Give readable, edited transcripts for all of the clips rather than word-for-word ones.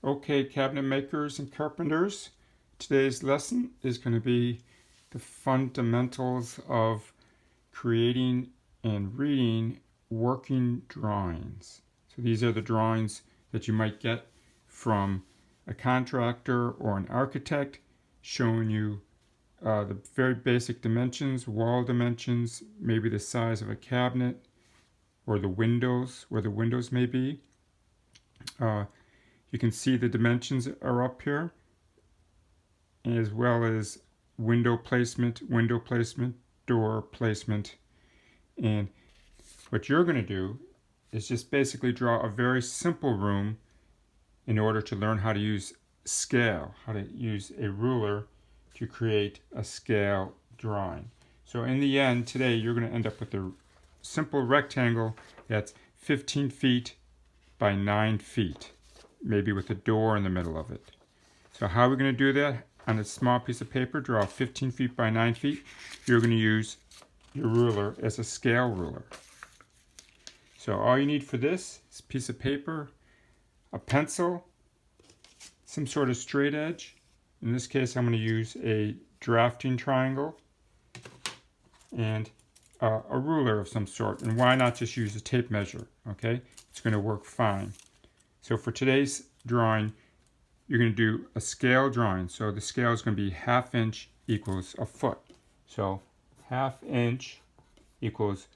Okay, cabinet makers and carpenters, today's lesson is going to be the fundamentals of creating and reading working drawings. So these are the drawings that you might get from a contractor or an architect showing you the very basic dimensions, wall dimensions, maybe the size of a cabinet or the windows, where the windows may be. Uh, you can see the dimensions are up here, as well as window placement, door placement. And what you're going to do is just basically draw a very simple room in order to learn how to use scale, how to use a ruler to create a scale drawing. So in the end, today you're going to end up with a simple rectangle that's 15 feet by 9 feet, maybe with a door in the middle of it. So how are we going to do that? On a small piece of paper, draw 15 feet by 9 feet. You're going to use your ruler as a scale ruler. So all you need for this is a piece of paper, a pencil, some sort of straight edge. In this case, I'm going to use a drafting triangle and a ruler of some sort. And why not just use a tape measure? Okay, it's going to work fine. So for today's drawing, you're going to do a scale drawing. So the scale is going to be 1/2 inch equals a foot. So 1/2 inch equals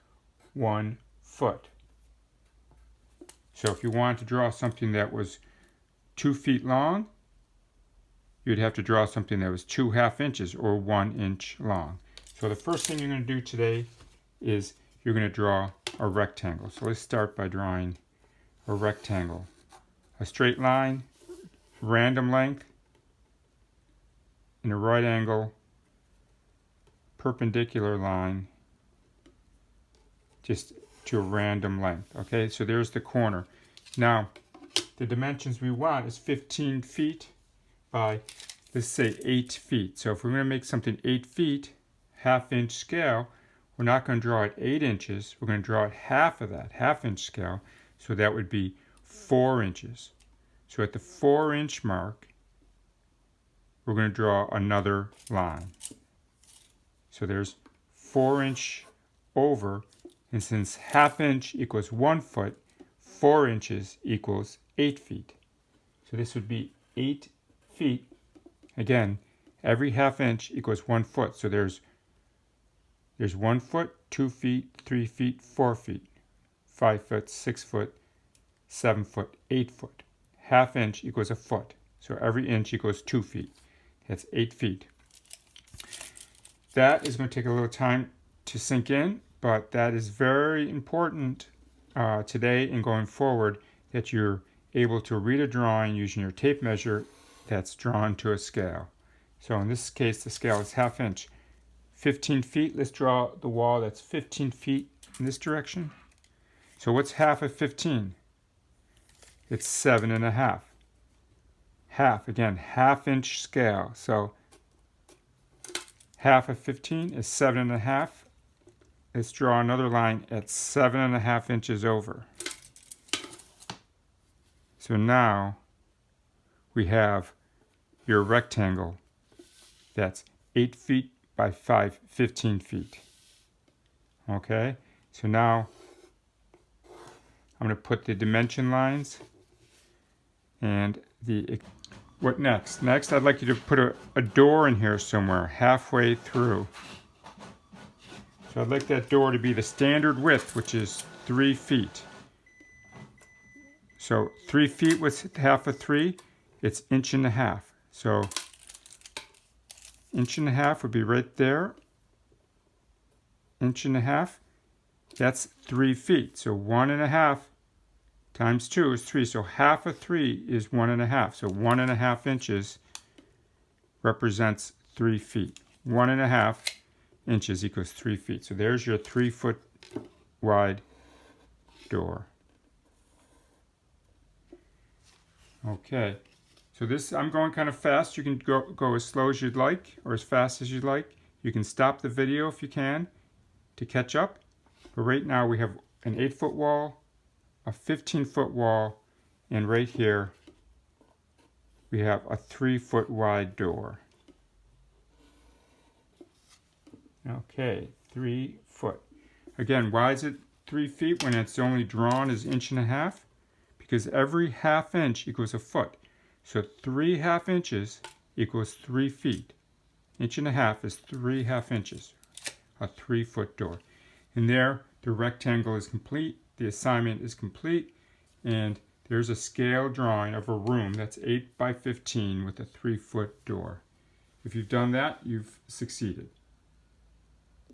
1 foot. So if you wanted to draw something that was 2 feet long, you'd have to draw something that was 2 1/2 inches or 1 inch long. So the first thing you're going to do today is you're going to draw a rectangle. So let's start by drawing a rectangle. A straight line, random length, in a right angle, perpendicular line, just to a random length. Okay, so there's the corner. Now, the dimensions we want is 15 feet by, let's say, 8 feet. So if we're going to make something 8 feet, 1/2 inch scale, we're not going to draw it 8 inches. We're going to draw it half of that, 1/2 inch scale. So that would be 4 inches. So at the 4 inch mark, we're going to draw another line. So there's 4 inch over, and since 1/2 inch equals 1 foot, 4 inches equals 8 feet. So this would be 8 feet. Again, every 1/2 inch equals 1 foot. So there's 1 foot, 2 feet, 3 feet, 4 feet, 5 foot, 6 foot, 7 foot, 8 foot. 1/2 inch equals a foot. So every inch equals 2 feet. That's 8 feet. That is going to take a little time to sink in, but that is very important today and going forward, that you're able to read a drawing using your tape measure that's drawn to a scale. So in this case, the scale is 1/2 inch. 15 feet, let's draw the wall that's 15 feet in this direction. So what's half of 15? It's 7.5. Half, again, 1/2 inch scale. So half of 15 is 7.5. Let's draw another line at 7.5 inches over. So now we have your rectangle that's 8 feet by 15 feet. Okay, so now I'm going to put the dimension lines and what next? Next, I'd like you to put a door in here somewhere halfway through. So I'd like that door to be the standard width, which is 3 feet. So 3 feet was 1/2 of 3, it's 1.5 inches. So 1.5 inches would be right there. 1.5 inches, that's 3 feet. So 1.5 times 2 is 3. So 1/2 of 3 is 1.5. So 1.5 inches represents 3 feet. 1.5 inches equals 3 feet. So there's your 3 foot wide door. Okay, so this, I'm going kind of fast. You can go as slow as you'd like or as fast as you'd like. You can stop the video if you can to catch up. But right now we have an 8 foot wall, a 15 foot wall, and right here we have a 3-foot wide door. Okay, 3 foot. Again, why is it 3 feet when it's only drawn as 1.5 inches? Because every 1/2 inch equals a foot. So 3 1/2 inches equals 3 feet. 1.5 inches is 3 1/2 inches. A 3-foot door. And there, the rectangle is complete. The assignment is complete. And there's a scale drawing of a room that's 8 by 15 with a 3-foot door. If you've done that, you've succeeded.